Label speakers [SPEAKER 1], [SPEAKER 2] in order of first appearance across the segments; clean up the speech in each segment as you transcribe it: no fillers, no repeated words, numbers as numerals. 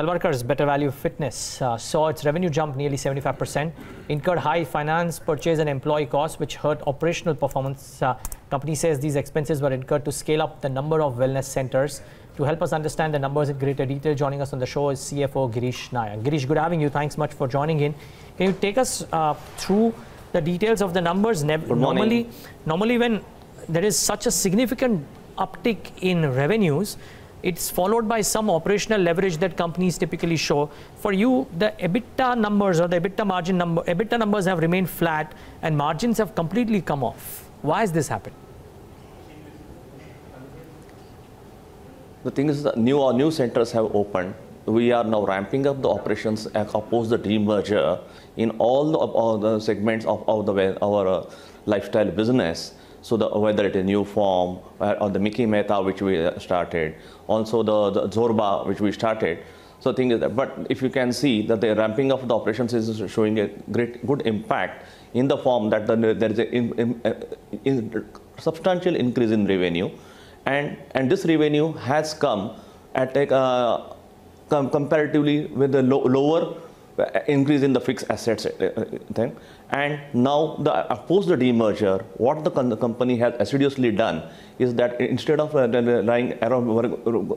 [SPEAKER 1] Talwalkars Better Value Fitness saw its revenue jump nearly 75%, incurred high finance, purchase and employee costs which hurt operational performance. Company says these expenses were incurred to scale up the number of wellness centers. To help us understand the numbers in greater detail, joining us on the show is CFO Girish Nair. Girish, good having you. Thanks much for joining in. Can you take us through the details of the numbers? Normally when there is such a significant uptick in revenues, it's followed by some operational leverage that companies typically show. For you, the EBITDA numbers or the EBITDA numbers have remained flat and margins have completely come off. Why has this happened?
[SPEAKER 2] The thing is that new centers have opened. We are now ramping up the operations post the demerger in all the segments of our lifestyle business. So whether it is new form or the Mickey Mehta which we started, also the Zorba which we started. So the thing is that, but if you can see that the ramping up of the operations is showing a good impact in the form that there is a substantial increase in revenue, and this revenue has come at a comparatively with the lower increase in the fixed assets thing. And now post the demerger, what the company has assiduously done is that instead of lying around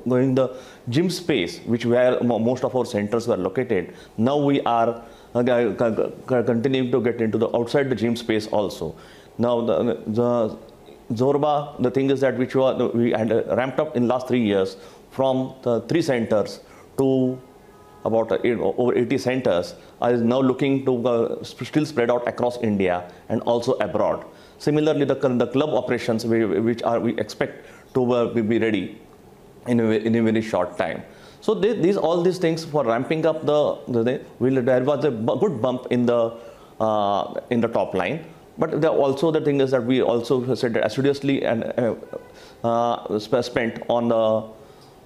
[SPEAKER 2] going the gym space, which where most of our centers were located, now we are continuing to get into the outside the gym space also. Now the Zorba, the thing is that we had ramped up in last 3 years from the 3 centers to about over 80 centers, is now looking to still spread out across India and also abroad. Similarly, the club operations which we expect to be ready in a very short time. So all these things for ramping up there was a good bump in the top line. But also the thing is that we also said that assiduously and spent on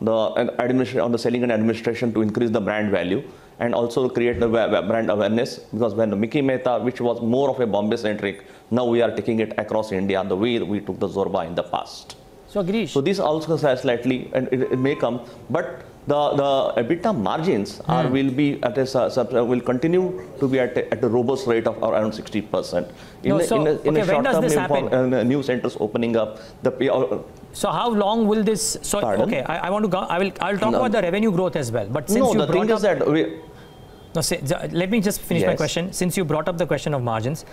[SPEAKER 2] the selling and administration to increase the brand value and also create the brand awareness, because when the Mickey Mehta, which was more of a Bombay centric, now we are taking it across India the way we took the Zorba in the past.
[SPEAKER 1] So Girish,
[SPEAKER 2] so this also has slightly, and it may come, but the EBITDA margins will continue to be at a robust rate of around 60%. In a short term, new centers opening up,
[SPEAKER 1] so how long will this? So okay, I want to go. I'll talk about the revenue growth as well. But since you brought up, let me just finish my question. Since you brought up the question of margins,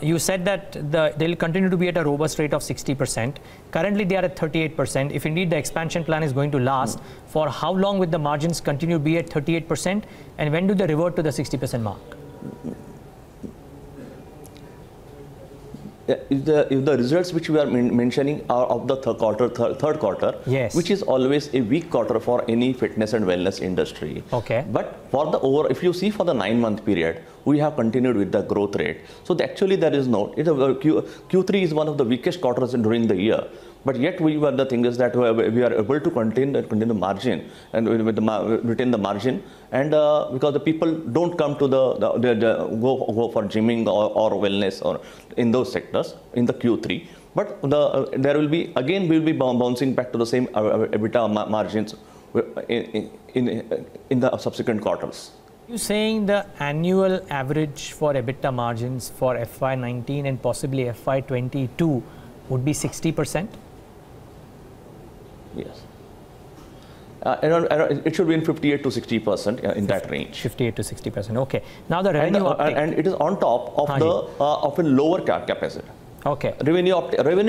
[SPEAKER 1] you said that they'll continue to be at a robust rate of 60%. Currently, they are at 38%. If indeed the expansion plan is going to last, for how long will the margins continue to be at 38%? And when do they revert to the 60% mark?
[SPEAKER 2] If the results which we are mentioning are of the third quarter,
[SPEAKER 1] yes,
[SPEAKER 2] which is always a weak quarter for any fitness and wellness industry.
[SPEAKER 1] Okay.
[SPEAKER 2] But for if you see for the 9-month period, we have continued with the growth rate. So actually there is no, Q3 is one of the weakest quarters during the year. But yet we were the thing is that we are able to contain the margin and retain the margin, and because the people don't come to go for gymming or wellness or in those sectors in the Q3. But there will be again we will be bouncing back to the same EBITDA margins in the subsequent quarters.
[SPEAKER 1] You're saying the annual average for EBITDA margins for FY19 and possibly FY22 would be 60%?
[SPEAKER 2] Yes. It should be in 58 to 60% in that range.
[SPEAKER 1] 58 to 60%. Okay. Now the revenue
[SPEAKER 2] and it is on top of of a lower capacity.
[SPEAKER 1] Okay.
[SPEAKER 2] Revenue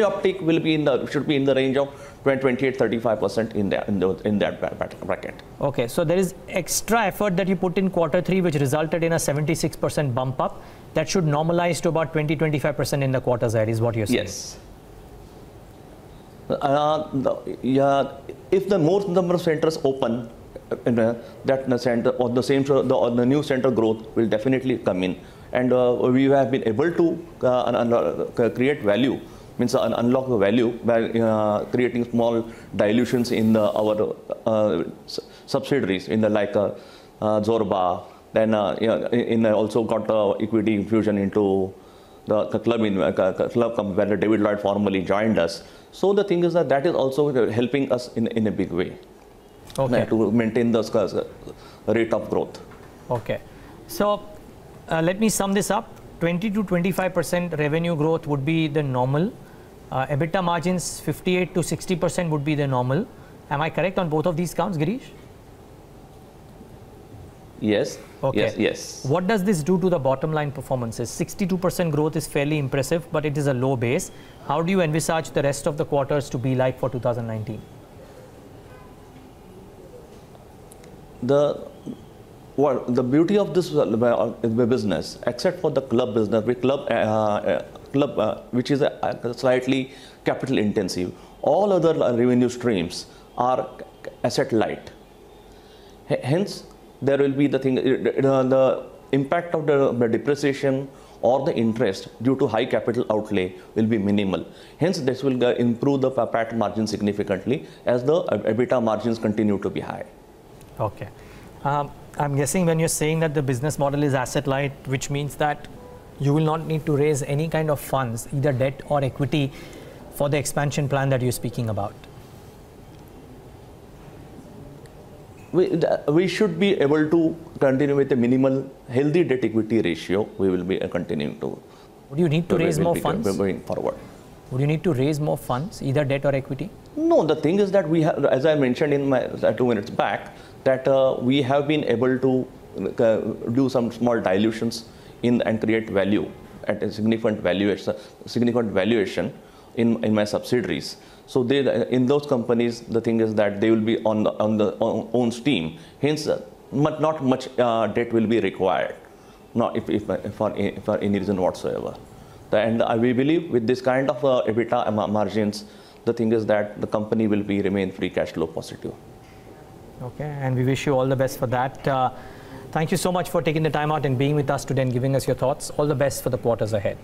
[SPEAKER 2] uptake will be should be in the range of 28-35% in that bracket.
[SPEAKER 1] Okay. So there is extra effort that you put in Q3, which resulted in a 76% bump up. That should normalize to about 20-25% in the quarters ahead, is what you're saying.
[SPEAKER 2] Yes. If the more number of centers open, that center or the new center growth will definitely come in, and we have been able to create value, means unlock the value by creating small dilutions in our subsidiaries in the like Zorba. Then also got equity infusion into the club where David Lloyd formerly joined us. So the thing is that is also helping us in a big way. to maintain the rate of growth.
[SPEAKER 1] Okay. So let me sum this up. 20 to 25% revenue growth would be the normal. EBITDA margins 58 to 60% would be the normal. Am I correct on both of these counts, Girish?
[SPEAKER 2] Yes.
[SPEAKER 1] Okay.
[SPEAKER 2] Yes. Yes.
[SPEAKER 1] What does this do to the bottom line performances? 62% growth is fairly impressive, but it is a low base. How do you envisage the rest of the quarters to be like for 2019?
[SPEAKER 2] The beauty of this business, except for the club business, which is slightly capital intensive, all other revenue streams are asset light. Hence, there will be the impact of the depreciation or the interest due to high capital outlay will be minimal. Hence, this will improve the PAT margin significantly as the EBITDA margins continue to be high.
[SPEAKER 1] Okay. I'm guessing when you're saying that the business model is asset light, which means that you will not need to raise any kind of funds, either debt or equity, for the expansion plan that you're speaking about.
[SPEAKER 2] We should be able to continue with a minimal healthy debt equity ratio. We will be continuing to.
[SPEAKER 1] Would you need to raise more funds?
[SPEAKER 2] Going forward.
[SPEAKER 1] Would you need to raise more funds, either debt or equity?
[SPEAKER 2] No, the thing is that we have, as I mentioned in my 2 minutes back, that we have been able to do some small dilutions and create value at a significant valuation in my subsidiaries. So in those companies, the thing is that they will be on the own steam. Hence, not much debt will be required, not if for any reason whatsoever. And we believe with this kind of EBITDA margins, the thing is that the company will remain free cash flow positive.
[SPEAKER 1] Okay, and we wish you all the best for that. Thank you so much for taking the time out and being with us today and giving us your thoughts. All the best for the quarters ahead.